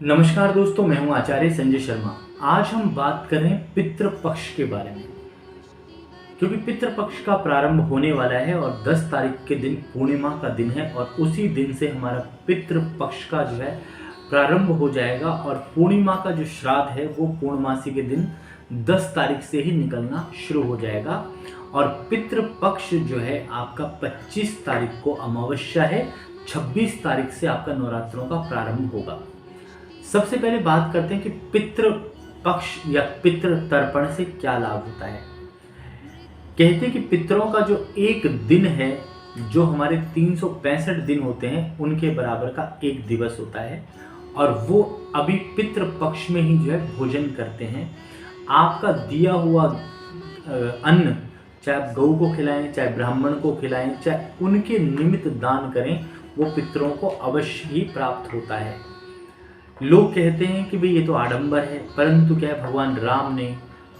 नमस्कार दोस्तों, मैं हूं आचार्य संजय शर्मा। आज हम बात कर रहे हैं पितृपक्ष के बारे में। क्योंकि पितृपक्ष का प्रारंभ होने वाला है और 10 तारीख के दिन पूर्णिमा का दिन है और उसी दिन से हमारा पितृपक्ष का जो है प्रारंभ हो जाएगा। और पूर्णिमा का जो श्राद्ध है वो पूर्णमासी के दिन 10 तारीख से ही निकलना शुरू हो जाएगा। और पितृपक्ष जो है आपका 25 तारीख को अमावस्या है, 26 तारीख से आपका नवरात्रों का प्रारंभ होगा। सबसे पहले बात करते हैं कि पितृ पक्ष या पितृ तर्पण से क्या लाभ होता है। कहते हैं कि पितरों का जो एक दिन है, जो हमारे 365 दिन होते हैं उनके बराबर का एक दिवस होता है। और वो अभी पितृ पक्ष में ही जो है भोजन करते हैं। आपका दिया हुआ अन्न, चाहे आप गऊ को खिलाएं, चाहे ब्राह्मण को खिलाएं, चाहे उनके निमित्त दान करें, वो पितरों को अवश्य ही प्राप्त होता है। लोग कहते हैं कि भाई ये तो आडंबर है, परंतु क्या है, भगवान राम ने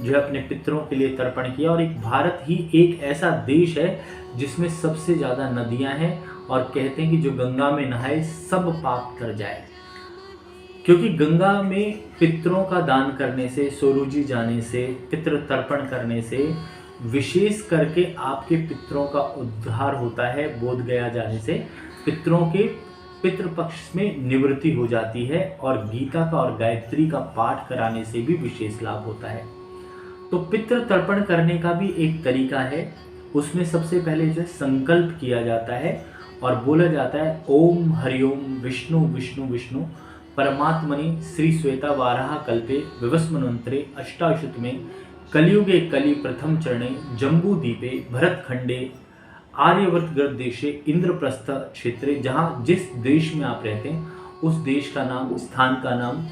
जो है अपने पितरों के लिए तर्पण किया। और एक भारत ही एक ऐसा देश है जिसमें सबसे ज़्यादा नदियां हैं और कहते हैं कि जो गंगा में नहाए सब पाप कर जाए। क्योंकि गंगा में पितरों का दान करने से, सोरूजी जाने से, पितृ तर्पण करने से विशेष करके आपके पितरों का उद्धार होता है। बोध गया जाने से पितरों के पितृपक्ष में निवृत्ति हो जाती है और गीता का और गायत्री का पाठ कराने से भी विशेष लाभ होता है। तो पितृ तर्पण करने का भी एक तरीका है। उसमें सबसे पहले जो संकल्प किया जाता है और बोला जाता है ओम हरिओम विष्णु विष्णु विष्णु परमात्मनि श्री श्वेता वाराह कल्पे विवस्मन्वंतरे अष्टाशुत में कलियुगे कलि प्रथम चरणे जम्बू दीपे भरत खंडे आर्यवर्त देशे इंद्रप्रस्थ क्षेत्रे, जहाँ जिस देश में आप रहते हैं उस देश का नाम, स्थान का नाम,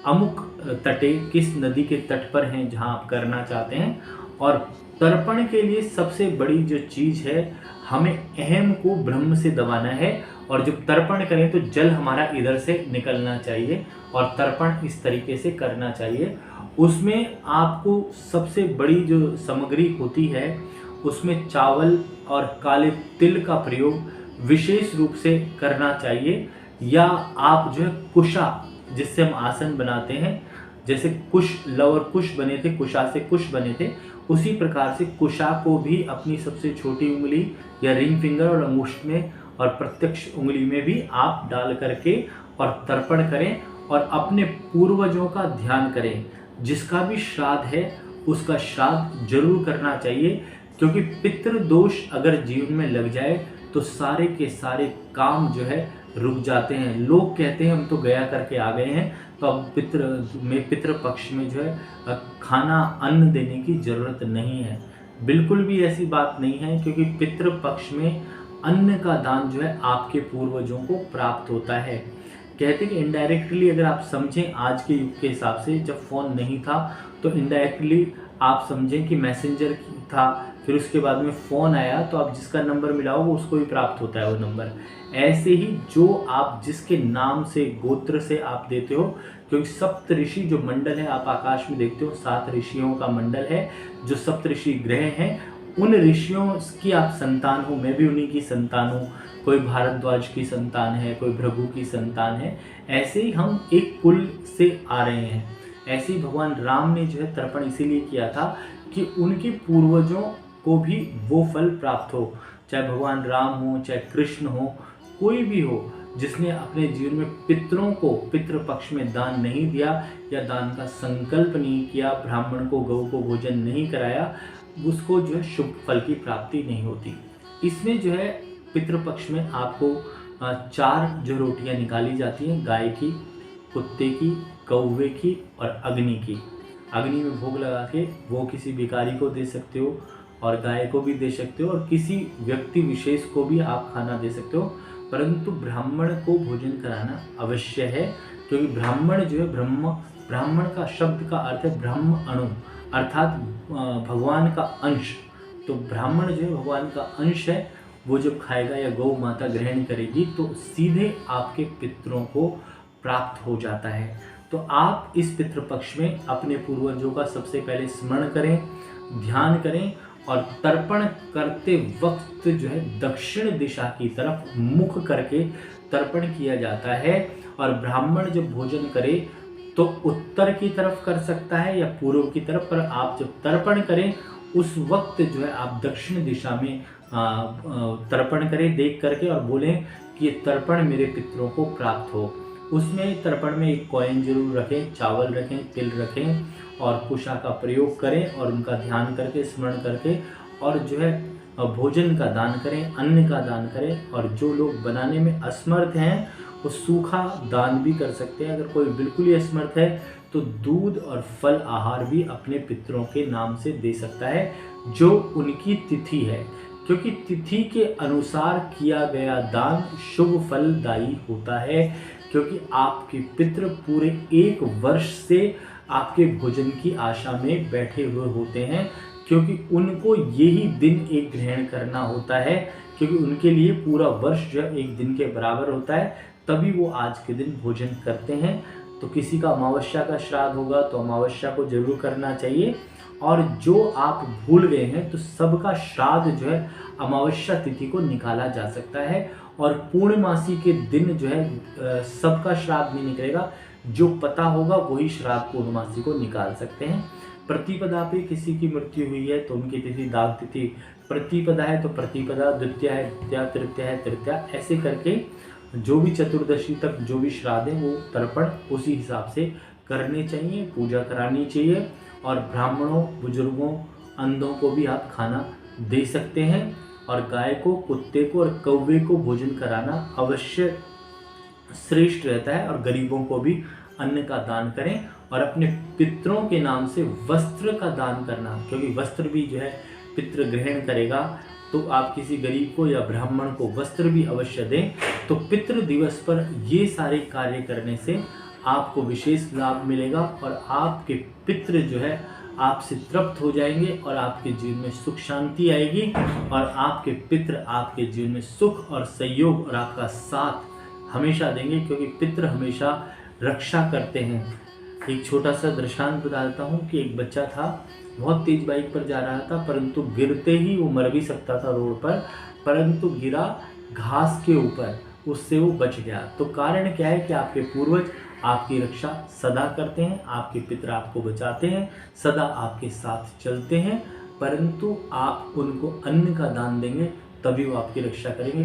अमुक तटे, किस नदी के तट पर हैं जहाँ आप करना चाहते हैं। और तर्पण के लिए सबसे बड़ी जो चीज़ है, हमें अहम को ब्रह्म से दबाना है। और जब तर्पण करें तो जल हमारा इधर से निकलना चाहिए और तर्पण इस तरीके से करना चाहिए। उसमें आपको सबसे बड़ी जो सामग्री होती है उसमें चावल और काले तिल का प्रयोग विशेष रूप से करना चाहिए। या आप जो है कुशा, जिससे हम आसन बनाते हैं, जैसे कुश, लव और कुश बने थे, कुशा से कुश बने थे, उसी प्रकार से कुशा को भी अपनी सबसे छोटी उंगली या रिंग फिंगर और अंगुष्ठ में और प्रत्यक्ष उंगली में भी आप डाल करके और तर्पण करें और अपने पूर्वजों का ध्यान करें। जिसका भी श्राद्ध है उसका श्राद्ध जरूर करना चाहिए। क्योंकि पितृ दोष अगर जीवन में लग जाए तो सारे के सारे काम जो है रुक जाते हैं। लोग कहते हैं हम तो गया करके आ गए हैं, तो अब पितृ पक्ष में जो है खाना अन्न देने की जरूरत नहीं है। बिल्कुल भी ऐसी बात नहीं है, क्योंकि पितृ पक्ष में अन्न का दान जो है आपके पूर्वजों को प्राप्त होता है। कहते हैं कि इनडायरेक्टली अगर आप समझें, आज के युग के हिसाब से, जब फ़ोन नहीं था तो इनडायरेक्टली आप समझें कि मैसेंजर था, फिर उसके बाद में फ़ोन आया तो आप जिसका नंबर मिलाओ वो उसको ही प्राप्त होता है वो नंबर। ऐसे ही जो आप जिसके नाम से, गोत्र से आप देते हो, क्योंकि सप्त ऋषि जो मंडल है आप आकाश में देखते हो, 7 ऋषियों का मंडल है, जो सप्त ऋषि ग्रह हैं, उन ऋषियों की आप संतान हो। मैं भी उन्हीं की संतान हूँ। कोई भारद्वाज की संतान है, कोई भृगु की संतान है। ऐसे ही हम एक कुल से आ रहे हैं। ऐसे ही भगवान राम ने जो है तर्पण इसीलिए किया था कि उनके पूर्वजों को भी वो फल प्राप्त हो। चाहे भगवान राम हो, चाहे कृष्ण हो, कोई भी हो, जिसने अपने जीवन में पितरों को पितृ पक्ष में दान नहीं दिया या दान का संकल्प नहीं किया, ब्राह्मण को, गौ को भोजन नहीं कराया, उसको जो है शुभ फल की प्राप्ति नहीं होती। इसमें जो है पितृपक्ष में आपको 4 जो रोटियां निकाली जाती हैं, गाय की, कुत्ते की, कौवे की और अग्नि की। अग्नि में भोग लगा के वो किसी भिखारी को दे सकते हो और गाय को भी दे सकते हो और किसी व्यक्ति विशेष को भी आप खाना दे सकते हो। परंतु ब्राह्मण को भोजन कराना अवश्य है, क्योंकि ब्राह्मण जो है ब्राह्मण का शब्द का अर्थ है ब्रह्म अणु, अर्थात भगवान का अंश। तो ब्राह्मण जो है भगवान का अंश है। वो जब खाएगा या गौ माता ग्रहण करेगी तो सीधे आपके पितरों को प्राप्त हो जाता है। तो आप इस पितृपक्ष में अपने पूर्वजों का सबसे पहले स्मरण करें, ध्यान करें और तर्पण करते वक्त जो है दक्षिण दिशा की तरफ मुख करके तर्पण किया जाता है। और ब्राह्मण जब भोजन करे तो उत्तर की तरफ कर सकता है या पूर्व की तरफ, पर आप जब तर्पण करें उस वक्त जो है आप दक्षिण दिशा में तर्पण करें देख करके, और बोलें कि ये तर्पण मेरे पितरों को प्राप्त हो। उसमें तर्पण में एक कॉइन जरूर रखें, चावल रखें, तिल रखें और कुशा का प्रयोग करें और उनका ध्यान करके, स्मरण करके, और जो है भोजन का दान करें, अन्न का दान करें। और जो लोग बनाने में असमर्थ हैं वो सूखा दान भी कर सकते हैं। अगर कोई बिल्कुल ही असमर्थ है तो दूध और फल आहार भी अपने पितरों के नाम से दे सकता है, जो उनकी तिथि है, क्योंकि तिथि के अनुसार किया गया दान शुभ फलदायी होता है। क्योंकि आपके पितृ पूरे 1 वर्ष से आपके भोजन की आशा में बैठे हुए होते हैं, क्योंकि उनको यही दिन एक ग्रहण करना होता है, क्योंकि उनके लिए पूरा वर्ष जो एक दिन के बराबर होता है, तभी वो आज के दिन भोजन करते हैं। तो किसी का अमावस्या का श्राद्ध होगा तो अमावस्या को जरूर करना चाहिए, और जो आप भूल गए हैं तो सबका श्राद्ध जो है अमावस्या तिथि को निकाला जा सकता है। और पूर्णमासी के दिन जो है सबका श्राद्ध नहीं निकलेगा, जो पता होगा वही श्राद्ध पूर्णमासी को निकाल सकते हैं। प्रतिपदा पे किसी की मृत्यु हुई है तो उनकी तिथि दाग तिथि, प्रतिपदा है तो प्रतिपदा, द्वितीया है द्वितीया, तृतीया है तृतीया, ऐसे करके जो भी चतुर्दशी तक जो भी श्राद्ध है वो तर्पण उसी हिसाब से करने चाहिए, पूजा करानी चाहिए। और ब्राह्मणों, बुजुर्गों, अंधों को भी आप खाना दे सकते हैं। और गाय को, कुत्ते को और कौवे को भोजन कराना अवश्य श्रेष्ठ रहता है। और गरीबों को भी अन्न का दान करें। और अपने पितरों के नाम से वस्त्र का दान करना, क्योंकि वस्त्र भी जो है पितृ ग्रहण करेगा, तो आप किसी गरीब को या ब्राह्मण को वस्त्र भी अवश्य दें। तो पितृ दिवस पर ये सारे कार्य करने से आपको विशेष लाभ मिलेगा और आपके पितृ जो है आपसे तृप्त हो जाएंगे और आपके जीवन में सुख शांति आएगी, और आपके पितृ आपके जीवन में सुख और सहयोग और आपका साथ हमेशा देंगे, क्योंकि पितृ हमेशा रक्षा करते हैं। एक छोटा सा दृष्टांत बताता हूँ कि एक बच्चा था, बहुत तेज बाइक पर जा रहा था, परंतु गिरते ही वो मर भी सकता था रोड पर, परंतु गिरा घास के ऊपर, उससे वो बच गया। तो कारण क्या है कि आपके पूर्वज आपकी रक्षा सदा करते हैं, आपके पितृ आपको बचाते हैं, सदा आपके साथ चलते हैं, परंतु आप उनको अन्न का दान देंगे तभी वो आपकी रक्षा करेंगे,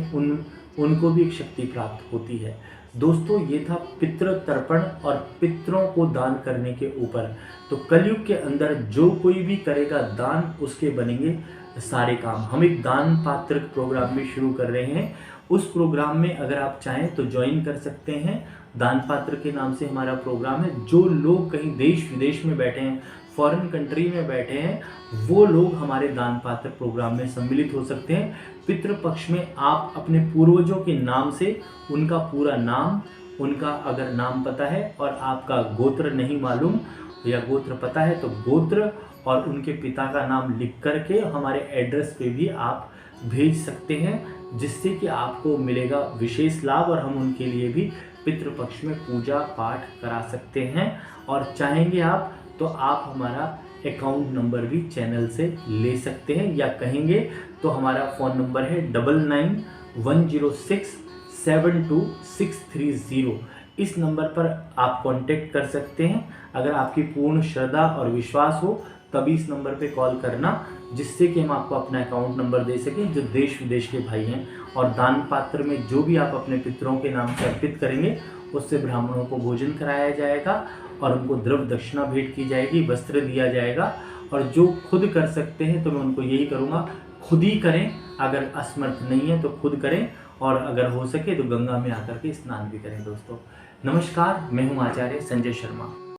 उनको भी एक शक्ति प्राप्त होती है। दोस्तों, ये था पितृ तर्पण और पितरों को दान करने के ऊपर। तो कलयुग के अंदर जो कोई भी करेगा दान, उसके बनेंगे सारे काम। हम एक दान पात्र प्रोग्राम भी शुरू कर रहे हैं। उस प्रोग्राम में अगर आप चाहें तो ज्वाइन कर सकते हैं। दान पात्र के नाम से हमारा प्रोग्राम है। जो लोग कहीं देश विदेश में बैठे हैं, फॉरेन कंट्री में बैठे हैं, वो लोग हमारे दान पात्र प्रोग्राम में सम्मिलित हो सकते हैं। पितृ पक्ष में आप अपने पूर्वजों के नाम से उनका पूरा नाम, उनका अगर नाम पता है और आपका गोत्र नहीं मालूम या गोत्र पता है तो गोत्र और उनके पिता का नाम लिख करके हमारे एड्रेस पे भी आप भेज सकते हैं, जिससे कि आपको मिलेगा विशेष लाभ और हम उनके लिए भी पितृपक्ष में पूजा पाठ करा सकते हैं। और चाहेंगे आप तो आप हमारा अकाउंट नंबर भी चैनल से ले सकते हैं, या कहेंगे तो हमारा फ़ोन नंबर है 9910672630। इस नंबर पर आप कांटेक्ट कर सकते हैं। अगर आपकी पूर्ण श्रद्धा और विश्वास हो तभी इस नंबर पे कॉल करना, जिससे कि हम आपको अपना अकाउंट नंबर दे सकें। जो देश विदेश के भाई हैं, और दान पात्र में जो भी आप अपने पितरों के नाम से अर्पित करेंगे उससे ब्राह्मणों को भोजन कराया जाएगा और उनको द्रव्य दक्षिणा भेंट की जाएगी, वस्त्र दिया जाएगा। और जो खुद कर सकते हैं तो मैं उनको यही करूँगा, खुद ही करें। अगर असमर्थ नहीं है तो खुद करें, और अगर हो सके तो गंगा में आकर के स्नान भी करें। दोस्तों नमस्कार, मैं हूँ आचार्य संजय शर्मा।